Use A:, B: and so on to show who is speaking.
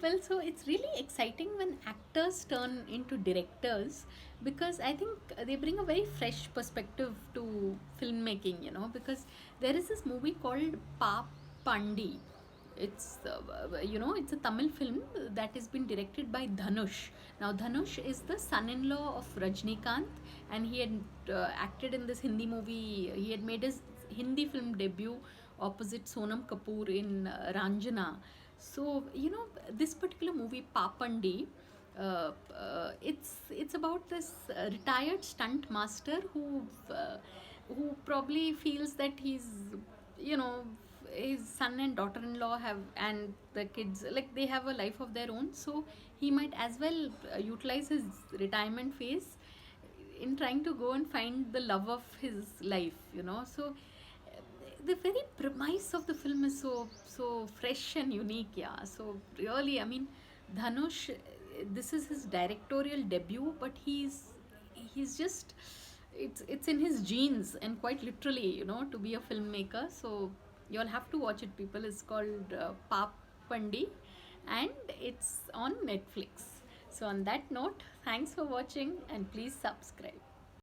A: Well, so it's really exciting when actors turn into directors because I think they bring a very fresh perspective to filmmaking, because there is this movie called Pa Pandi. It's a Tamil film that has been directed by Dhanush. Now, Dhanush is the son in law of Rajnikant, and he had acted in this Hindi movie. He had made his Hindi film debut opposite Sonam Kapoor in Ranjana. So, this particular movie, Papandi, it's about this retired stunt master who probably feels that you know his son and daughter-in-law have, and the kids, like, they have a life of their own, so he might as well utilize his retirement phase in trying to go and find the love of his life. So the very premise of the film is so fresh and unique. Yeah, so really, I mean, Dhanush, this is his directorial debut, but he's just, it's in his genes, and quite literally, to be a filmmaker. So you all have to watch it, people. It's called Pap Pandi, and it's on Netflix. So on that note, thanks for watching, and please subscribe.